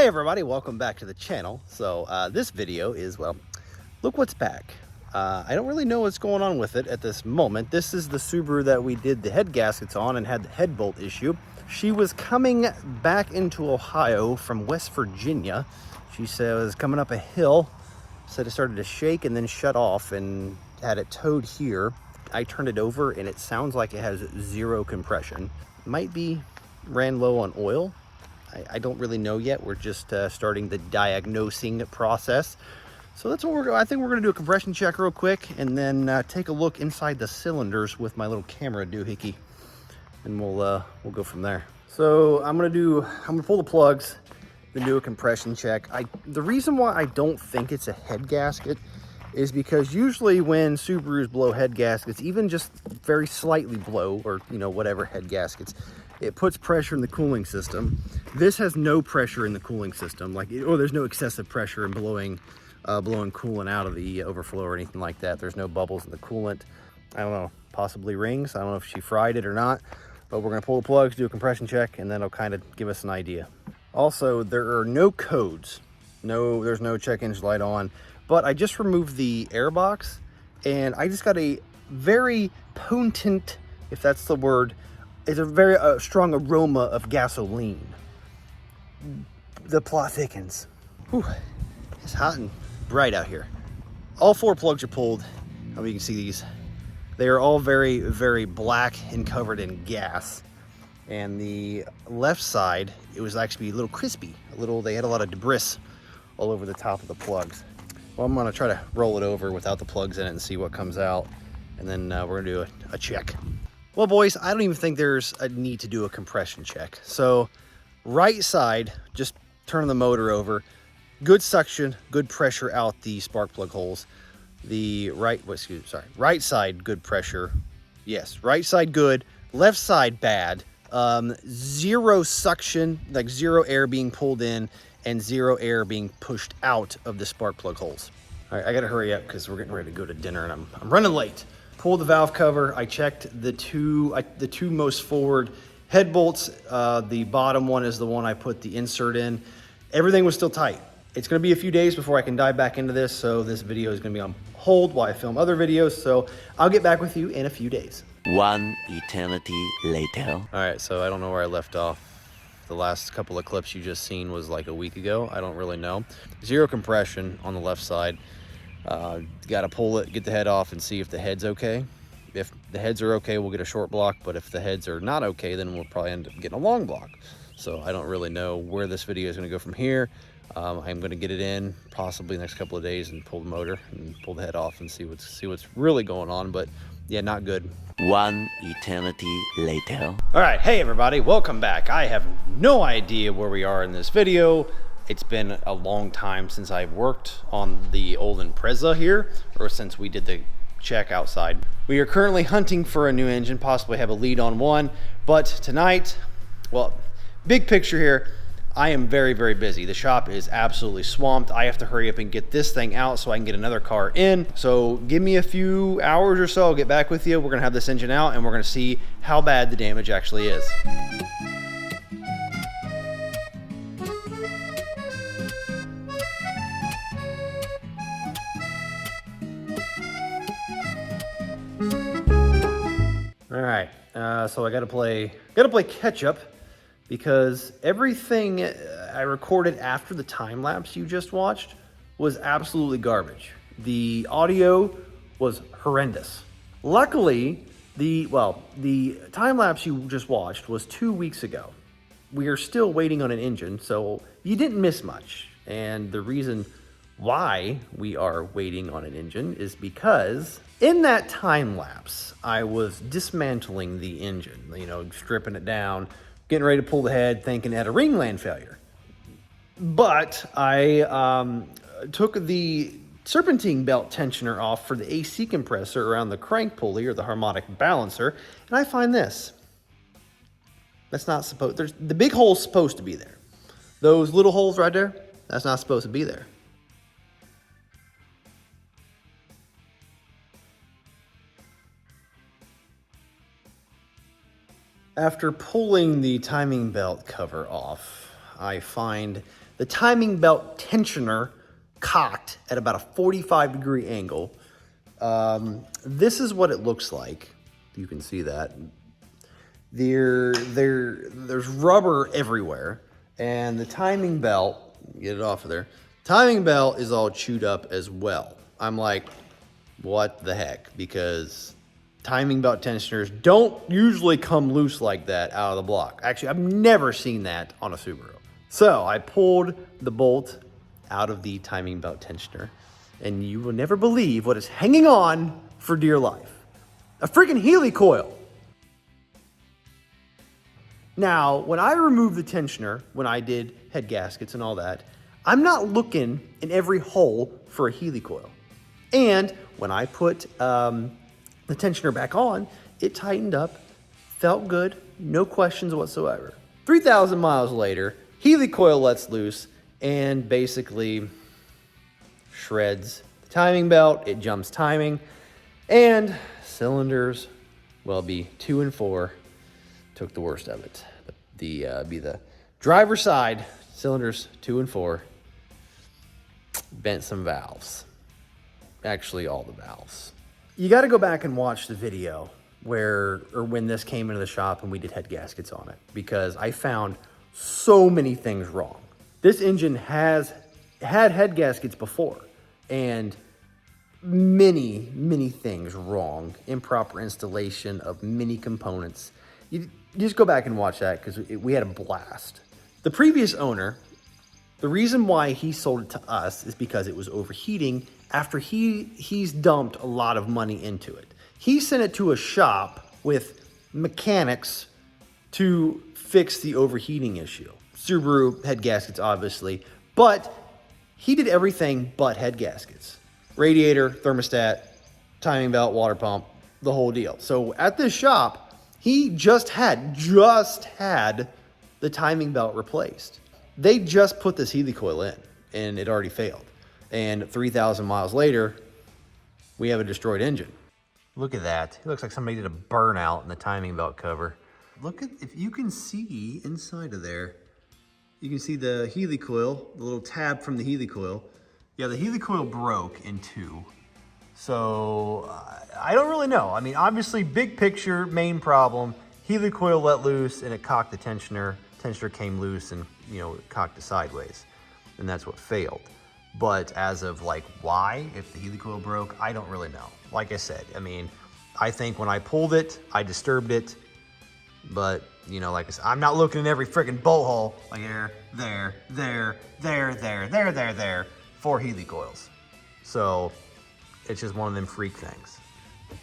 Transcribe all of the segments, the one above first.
Hey everybody, welcome back to the channel. So this video is, well, look what's back. I don't really know what's going on with it at this moment. This is the Subaru that we did the head gaskets on and had the head bolt issue. She was coming back into Ohio from West Virginia. She said it was coming up a hill, said it started to shake and then shut off and had it towed here. I turned it over and it sounds like it has zero compression. Might be ran low on oil. I don't really know yet. We're just starting the diagnosing process. So that's what I think we're gonna do a compression check real quick and then take a look inside the cylinders with my little camera doohickey, and we'll go from there. So I'm gonna pull the plugs, then do a compression check. The reason why I don't think it's a head gasket is because usually when Subarus blow head gaskets, even just very slightly blow, or whatever head gaskets, it puts pressure in the cooling system. This has no pressure in the cooling system, there's no excessive pressure in blowing coolant out of the overflow or anything like that. There's no bubbles in the coolant. I don't know, possibly rings. I don't know if she fried it or not, but we're gonna pull the plugs, do a compression check, and then it'll kind of give us an idea. Also, there are no codes. There's no check engine light on, but I just removed the air box and I just got a very potent, if that's the word, it's a very strong aroma of gasoline. The plot thickens. Whew. It's hot and bright out here. All four plugs are pulled. How you can see these. They are all very, very black and covered in gas. And the left side, it was actually a little crispy. They had a lot of debris all over the top of the plugs. Well, I'm gonna try to roll it over without the plugs in it and see what comes out. And then we're gonna do a check. Well, boys, I don't even think there's a need to do a compression check. So right side, just turn the motor over. Good suction, good pressure out the spark plug holes. The right side, good pressure. Yes, right side good, left side bad. Zero suction, like zero air being pulled in and zero air being pushed out of the spark plug holes. All right, I gotta hurry up because we're getting ready to go to dinner and I'm running late. Pulled the valve cover. I checked the two most forward head bolts. The bottom one is the one I put the insert in. Everything was still tight. It's gonna be a few days before I can dive back into this, so this video is gonna be on hold while I film other videos, so I'll get back with you in a few days. One eternity later. All right, so I don't know where I left off. The last couple of clips you just seen was like a week ago. I don't really know. Zero compression on the left side. Got to pull it, get the head off and see if the head's okay. If the heads are okay, we'll get a short block, but if the heads are not okay, then we'll probably end up getting a long block. So I don't really know where this video is going to go from here. I'm going to get it in possibly the next couple of days and pull the motor and pull the head off and see what's really going on, but yeah, not good. One eternity later. All right, hey everybody, welcome back. I have no idea where we are in this video. It's been a long time since I've worked on the old Impreza here, or since we did the check outside. We are currently hunting for a new engine, possibly have a lead on one, but tonight, well, big picture here, I am very, very busy. The shop is absolutely swamped. I have to hurry up and get this thing out so I can get another car in. So give me a few hours or so, I'll get back with you. We're gonna have this engine out and we're gonna see how bad the damage actually is. All right, so I gotta play catch up because everything I recorded after the time lapse you just watched was absolutely garbage. The audio was horrendous. Luckily, the time lapse you just watched was 2 weeks ago. We are still waiting on an engine, so you didn't miss much. And the reason why we are waiting on an engine is because in that time lapse, I was dismantling the engine, stripping it down, getting ready to pull the head, thinking it had a ringland failure. But I took the serpentine belt tensioner off for the AC compressor around the crank pulley or the harmonic balancer, and I find this. That's not supposed, the big hole's supposed to be there. Those little holes right there, that's not supposed to be there. After pulling the timing belt cover off, I find the timing belt tensioner cocked at about a 45-degree angle. This is what it looks like. You can see that. There's rubber everywhere, and the timing belt, get it off of there, timing belt is all chewed up as well. I'm like, what the heck? Because timing belt tensioners don't usually come loose like that out of the block. Actually, I've never seen that on a Subaru. So I pulled the bolt out of the timing belt tensioner, and you will never believe what is hanging on for dear life. A freaking Healy coil. Now, when I removed the tensioner, when I did head gaskets and all that, I'm not looking in every hole for a Healy coil. And when I put the tensioner back on, it tightened up, felt good, no questions whatsoever. 3,000 miles later, Healy coil lets loose and basically shreds the timing belt. It jumps timing, and cylinders, well, be 2 and 4, took the worst of it. Be the driver's side cylinders 2 and 4, bent some valves. Actually, all the valves. You got to go back and watch the video when this came into the shop and we did head gaskets on it, because I found so many things wrong. This engine has had head gaskets before, and many things wrong. Improper installation of many components. You just go back and watch that, because we had a blast. The previous owner, the reason why he sold it to us is because it was overheating after he's dumped a lot of money into it. He sent it to a shop with mechanics to fix the overheating issue. Subaru head gaskets, obviously, but he did everything but head gaskets. Radiator, thermostat, timing belt, water pump, the whole deal. So at this shop, he just had the timing belt replaced. They just put this Healy coil in, and it already failed. And 3,000 miles later, we have a destroyed engine. Look at that. It looks like somebody did a burnout in the timing belt cover. Look at, if you can see inside of there, you can see the Healy coil, the little tab from the Healy coil. Yeah, the Healy coil broke in 2. So I don't really know. I mean, obviously, big picture, main problem, Healy coil let loose and it cocked the tensioner. Tensioner came loose and, it cocked it sideways. And that's what failed. But as of like why, if the Healy coil broke, I don't really know. Like I said, I mean, I think when I pulled it, I disturbed it. But, like I said, I'm not looking in every freaking bolt hole. Like there, 4 Healy coils. So it's just one of them freak things.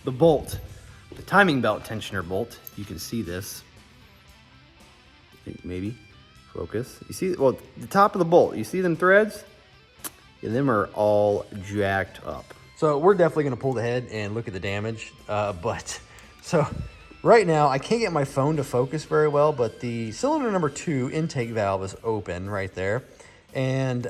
The bolt, the timing belt tensioner bolt, you can see this. I think maybe focus. You see, well, the top of the bolt, you see them threads? Yeah, them are all jacked up. So we're definitely gonna pull the head and look at the damage. So right now I can't get my phone to focus very well, but the cylinder number 2 intake valve is open right there. And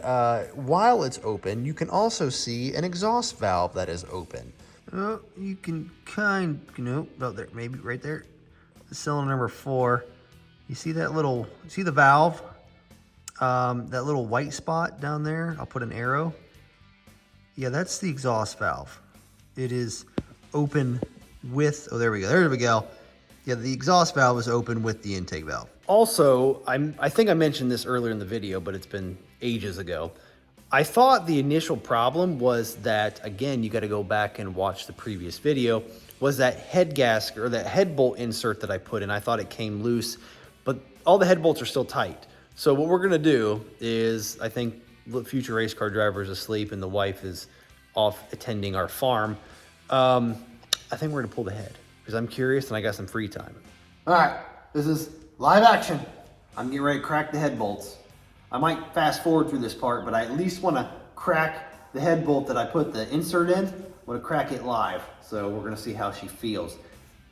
while it's open, you can also see an exhaust valve that is open. You can about there, maybe right there. The cylinder number 4. You see that little, see the valve? That little white spot down there, I'll put an arrow. Yeah, that's the exhaust valve. It is open with, oh, there we go. Yeah, the exhaust valve is open with the intake valve. Also, I think I mentioned this earlier in the video, but it's been ages ago. I thought the initial problem was that, again, you got to go back and watch the previous video, was that head gasket or that head bolt insert that I put in. I thought it came loose, but all the head bolts are still tight. So what we're gonna do is, I think the future race car driver is asleep and the wife is off attending our farm. I think we're gonna pull the head because I'm curious and I got some free time. All right, this is live action. I'm getting ready to crack the head bolts. I might fast forward through this part, but I at least wanna crack the head bolt that I put the insert in. I wanna crack it live. So we're gonna see how she feels.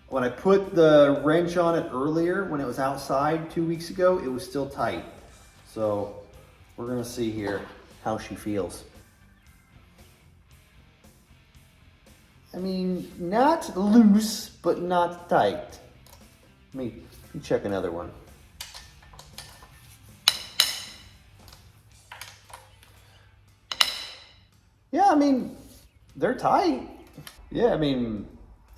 When I put the wrench on it earlier, when it was outside 2 weeks ago, it was still tight. So we're gonna see here how she feels. I mean, not loose, but not tight. Let me check another one. Yeah, I mean, they're tight. Yeah, I mean,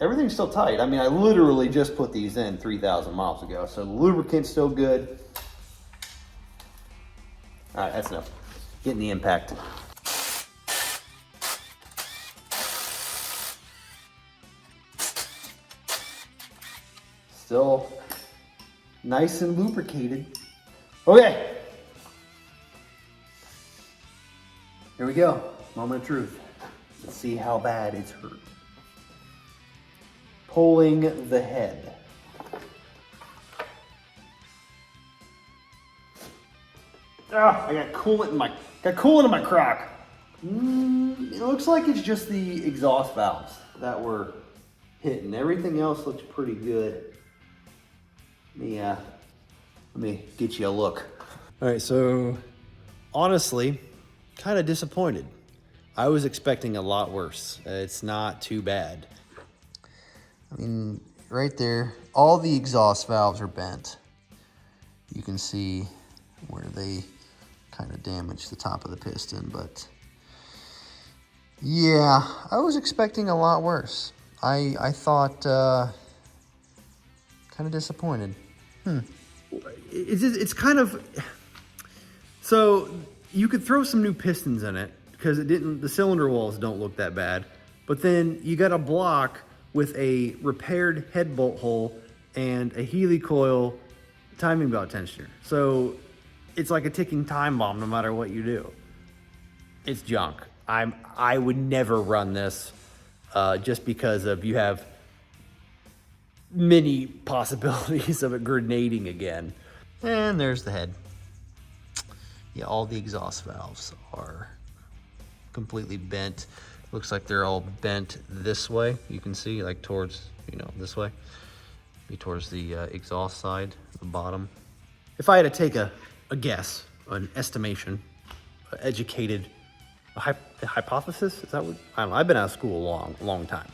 everything's still tight. I mean, I literally just put these in 3,000 miles ago, so the lubricant's still good. All right, that's enough. Getting the impact. Still nice and lubricated. Okay. Here we go. Moment of truth. Let's see how bad it's hurt. Pulling the head. Ah, I got coolant in my crock. It looks like it's just the exhaust valves that were hitting. Everything else looks pretty good. Let me get you a look. All right, so honestly, kind of disappointed. I was expecting a lot worse. It's not too bad. I mean, right there, all the exhaust valves are bent. You can see where they kind of damaged the top of the piston, but yeah, I was expecting a lot worse. I thought, kind of disappointed. It's kind of, so you could throw some new pistons in it because the cylinder walls don't look that bad, but then you got a block with a repaired head bolt hole and a Healy coil timing belt tensioner. So it's like a ticking time bomb no matter what you do. It's junk. I would never run this just because of you have many possibilities of it grenading again. And there's the head. Yeah, all the exhaust valves are completely bent. Looks like they're all bent this way. You can see like towards, this way. Be towards the exhaust side, the bottom. If I had to take a guess, an estimation, a hypothesis, is that what? I don't know, I've been out of school a long time.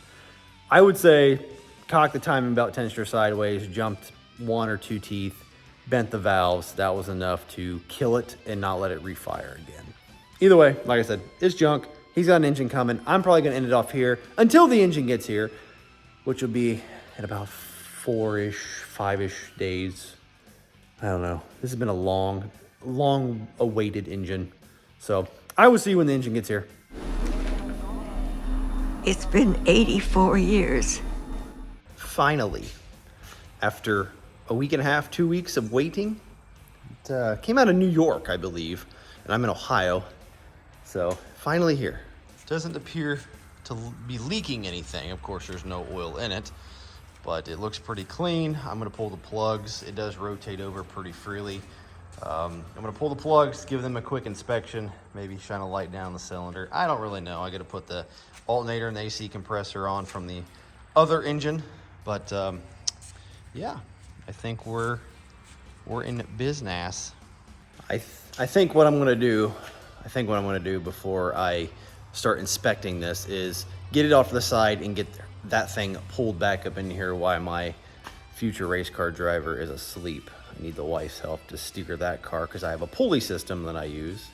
I would say cock the timing belt tensioner sideways, jumped 1 or 2 teeth, bent the valves. That was enough to kill it and not let it refire again. Either way, like I said, it's junk. He's got an engine coming. I'm probably gonna end it off here until the engine gets here, which will be in about 4-ish, 5-ish days. I don't know. This has been a long awaited engine. So I will see you when the engine gets here. It's been 84 years. Finally, after a week and a half, 2 weeks of waiting, it came out of New York, I believe, and I'm in Ohio. So finally here. Doesn't appear to be leaking anything. Of course, there's no oil in it, but it looks pretty clean. I'm gonna pull the plugs. It does rotate over pretty freely. I'm gonna pull the plugs, give them a quick inspection, maybe shine a light down the cylinder. I don't really know. I gotta put the alternator and the AC compressor on from the other engine, but yeah, I think we're in business. I think what I'm gonna do before I start inspecting this is get it off to the side and get that thing pulled back up in here while my future race car driver is asleep. I need the wife's help to steer that car because I have a pulley system that I use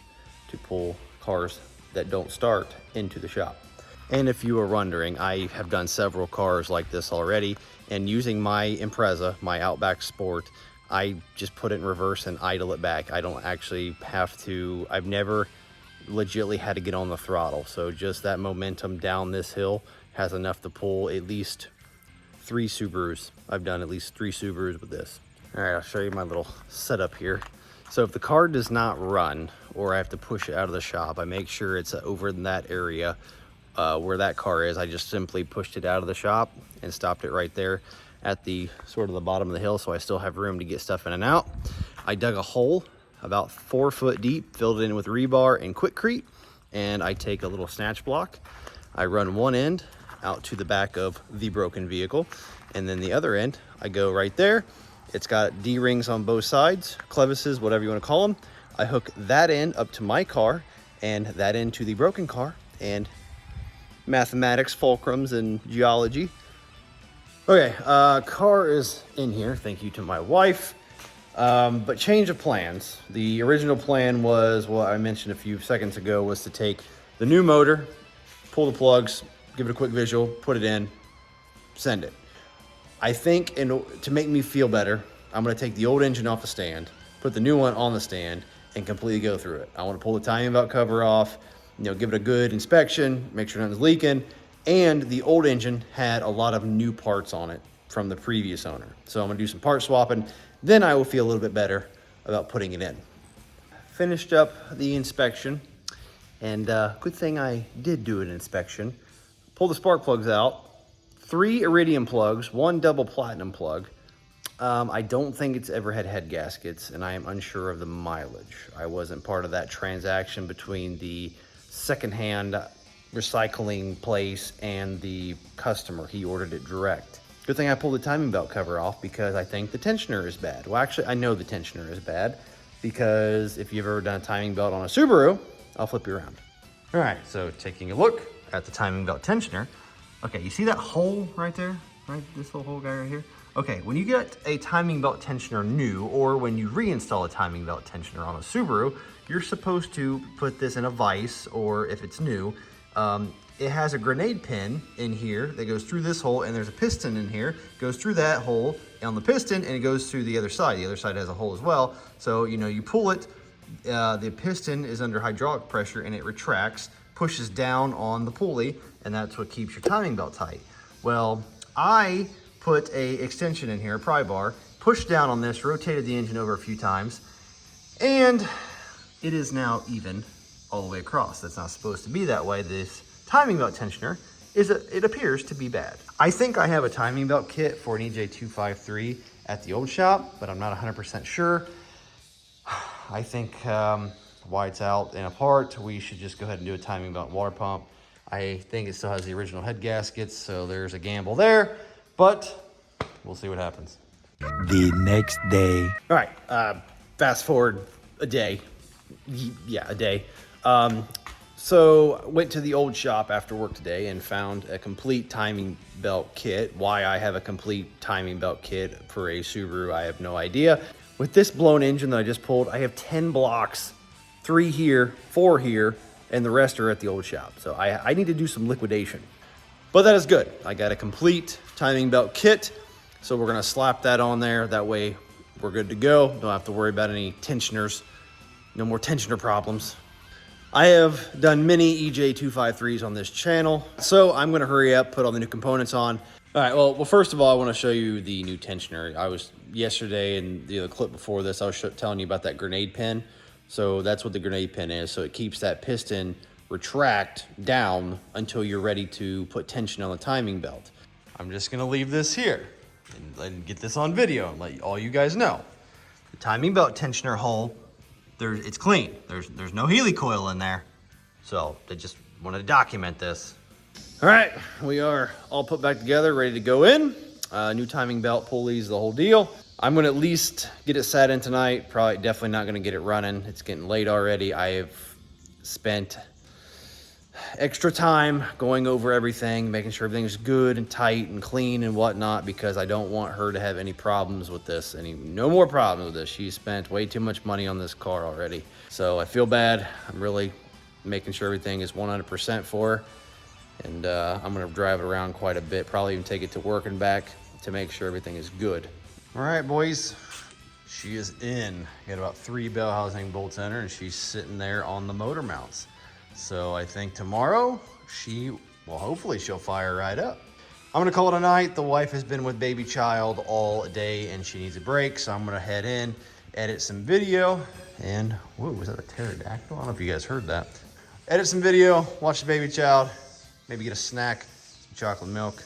to pull cars that don't start into the shop. And if you are wondering, I have done several cars like this already, and using my Impreza, my Outback Sport, I just put it in reverse and idle it back. I don't actually have to, I've never legitimately had to get on the throttle. So just that momentum down this hill has enough to pull at least 3 Subarus. I've done at least 3 Subarus with this. All right, I'll show you my little setup here. So if the car does not run or I have to push it out of the shop, I make sure it's over in that area where that car is. I just simply pushed it out of the shop and stopped it right there at the sort of the bottom of the hill, so I still have room to get stuff in and out. I dug a hole about 4 foot deep, filled it in with rebar and Quickcrete, and I take a little snatch block. I run one end out to the back of the broken vehicle, and then the other end, I go right there. It's got D-rings on both sides, clevises, whatever you want to call them. I hook that end up to my car and that end to the broken car, and mathematics, fulcrums, and geology. Okay, car is in here, thank you to my wife. But change of plans. The original plan was, what I mentioned a few seconds ago, was to take The new motor, pull the plugs, give it a quick visual, put it in, send it. I think to make me feel better, I'm gonna take the old engine off the stand, put the new one on the stand, and completely go through it. I wanna pull the timing belt cover off, give it a good inspection, make sure nothing's leaking. And the old engine had a lot of new parts on it from the previous owner. So I'm gonna do some part swapping, then I will feel a little bit better about putting it in. Finished up the inspection, and good thing I did do an inspection. Pull the spark plugs out, 3 iridium plugs, 1 double platinum plug. I don't think it's ever had head gaskets, and I am unsure of the mileage. I wasn't part of that transaction between the secondhand recycling place and the customer. He ordered it direct. Good thing I pulled the timing belt cover off because I think the tensioner is bad. Well, actually, I know the tensioner is bad because if you've ever done a timing belt on a Subaru, I'll flip you around. All right, so taking a look at the timing belt tensioner. Okay, you see that hole right there? Right, this little hole guy right here? Okay, when you get a timing belt tensioner new, or when you reinstall a timing belt tensioner on a Subaru, you're supposed to put this in a vise, or if it's new, it has a grenade pin in here that goes through this hole, and there's a piston in here, goes through that hole on the piston, and it goes through the other side. The other side has a hole as well. So, you pull it, the piston is under hydraulic pressure, and it retracts, pushes down on the pulley, and that's what keeps your timing belt tight. Well, I put a extension in here, a pry bar, pushed down on this, rotated the engine over a few times, and it is now even all the way across. That's not supposed to be that way. This timing belt tensioner it appears to be bad. I think I have a timing belt kit for an EJ253 at the old shop, but I'm not 100% sure. I think while it's out and apart, we should just go ahead and do a timing belt water pump. I think it still has the original head gaskets, so there's a gamble there, but we'll see what happens. The next day. All right, fast forward a day. Yeah, a day. So went to the old shop after work today and found a complete timing belt kit. Why I have a complete timing belt kit for a Subaru, I have no idea. With this blown engine that I just pulled, I have 10 blocks, 3 here, 4 here, and the rest are at the old shop. So I need to do some liquidation. But that is good. I got a complete timing belt kit. So we're gonna slap that on there. That way we're good to go. Don't have to worry about any tensioners. No more tensioner problems. I have done many EJ253s on this channel, so I'm gonna hurry up, put all the new components on. All right, well, first of all, I wanna show you the new tensioner. I was yesterday and the clip before this, I was telling you about that grenade pin. So that's what the grenade pin is. So it keeps that piston retract down until you're ready to put tension on the timing belt. I'm just gonna leave this here and get this on video and let all you guys know. The timing belt tensioner hole, it's clean. There's no Healy coil in there. So I just wanted to document this. All right, we are all put back together, ready to go in. New timing belt, pulleys, the whole deal. I'm gonna at least get it sat in tonight. Probably definitely not gonna get it running. It's getting late already. I have spent extra time going over everything, making sure everything's good and tight and clean and whatnot, because I don't want her to have any problems with this, no more problems with this. She spent way too much money on this car already. So I feel bad. I'm really making sure everything is 100% for her. And I'm gonna drive it around quite a bit, probably even take it to work and back to make sure everything is good. All right, boys, she is in. Got about 3 bell housing bolts in her, and she's sitting there on the motor mounts. So I think tomorrow hopefully she'll fire right up. I'm gonna call it a night. The wife has been with baby child all day and she needs a break. So I'm gonna head in, edit some video, and whoa, was that a pterodactyl? I don't know if you guys heard that. Edit some video, watch the baby child, maybe get a snack, some chocolate milk,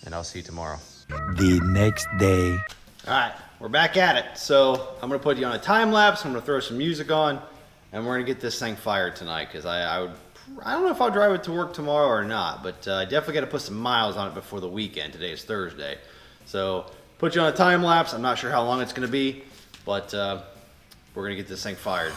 and I'll see you tomorrow. The next day. All right, we're back at it. So I'm gonna put you on a time lapse. I'm gonna throw some music on, and we're gonna get this thing fired tonight, because I don't know if I'll drive it to work tomorrow or not, but I definitely got to put some miles on it before the weekend. Today is Thursday. So put you on a time lapse. I'm not sure how long it's gonna be, but we're gonna get this thing fired.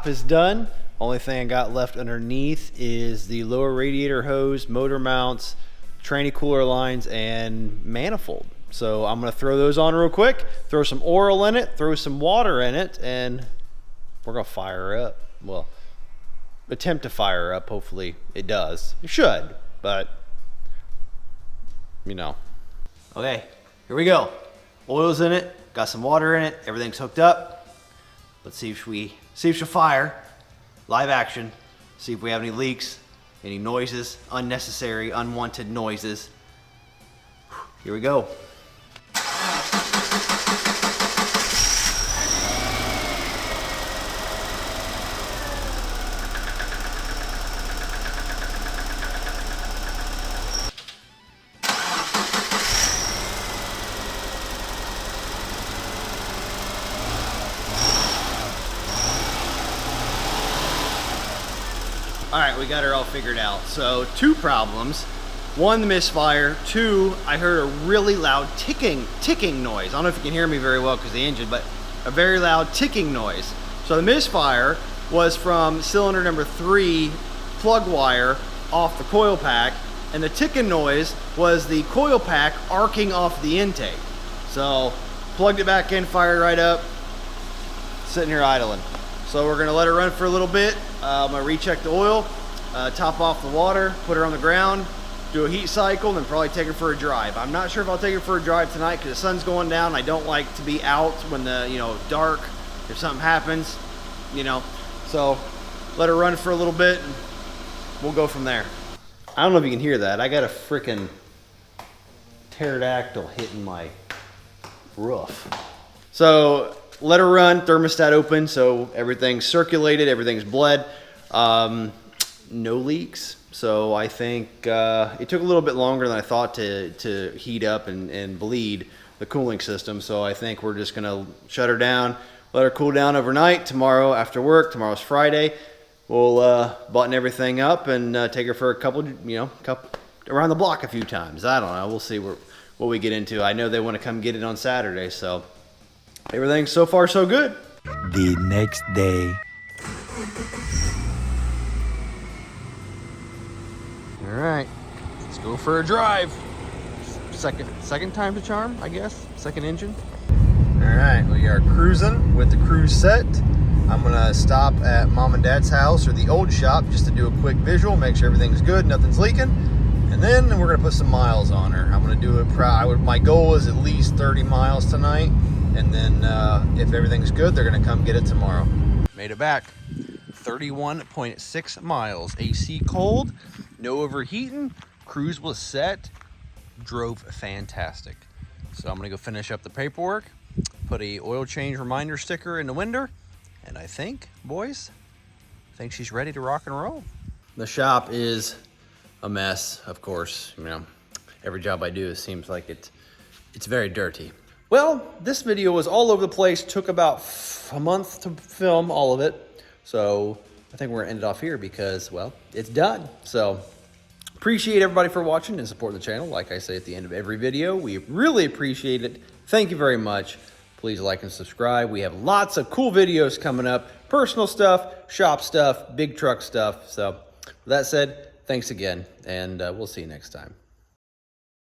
shop is done. Only thing I got left underneath is the lower radiator hose, motor mounts, tranny cooler lines, and manifold. So I'm gonna throw those on real quick, throw some oil in it, throw some water in it, and we're gonna fire her up. Well, attempt to fire her up. Hopefully it does. It should, but you know. Okay, here we go. Oil's in it, got some water in it, everything's hooked up. Let's see if she'll fire. Live action. See if we have any leaks, any noises, unnecessary, unwanted noises. Here we go. All right, we got her all figured out. So 2 problems. 1, the misfire. 2, I heard a really loud ticking noise. I don't know if you can hear me very well because of the engine, but a very loud ticking noise. So the misfire was from cylinder number 3 plug wire off the coil pack, and the ticking noise was the coil pack arcing off the intake. So plugged it back in, fired right up, sitting here idling. So we're gonna let her run for a little bit. I'm gonna recheck the oil, top off the water, put her on the ground, do a heat cycle, and then probably take her for a drive. I'm not sure if I'll take her for a drive tonight because the sun's going down. I don't like to be out when the, dark, if something happens, So let her run for a little bit and we'll go from there. I don't know if you can hear that. I got a freaking pterodactyl hitting my roof. So let her run, thermostat open, so everything's circulated, everything's bled. No leaks. So I think it took a little bit longer than I thought to heat up and bleed the cooling system. So I think we're just gonna shut her down, let her cool down overnight. Tomorrow after work, tomorrow's Friday, we'll button everything up and take her for a couple around the block a few times. I don't know, we'll see what we get into. I know they wanna come get it on Saturday, so everything's so far so good. The next day. All right, let's go for a drive. Second time's a charm, I guess. Second engine. All right, we are cruising with the cruise set. I'm gonna stop at Mom and Dad's house or the old shop just to do a quick visual, make sure everything's good, nothing's leaking. And then we're gonna put some miles on her. I'm gonna do it, my goal is at least 30 miles tonight. And then if everything's good, they're gonna come get it tomorrow. Made it back. 31.6 miles. AC cold, no overheating, cruise was set, drove fantastic. So I'm gonna go finish up the paperwork, put a oil change reminder sticker in the window, and I think, boys, she's ready to rock and roll. The shop is a mess, of course. Every job I do, it seems like it's very dirty. Well, this video was all over the place, took about a month to film all of it. So I think we're gonna end it off here because, well, it's done. So appreciate everybody for watching and supporting the channel. Like I say at the end of every video, we really appreciate it. Thank you very much. Please like and subscribe. We have lots of cool videos coming up, personal stuff, shop stuff, big truck stuff. So with that said, thanks again, and we'll see you next time.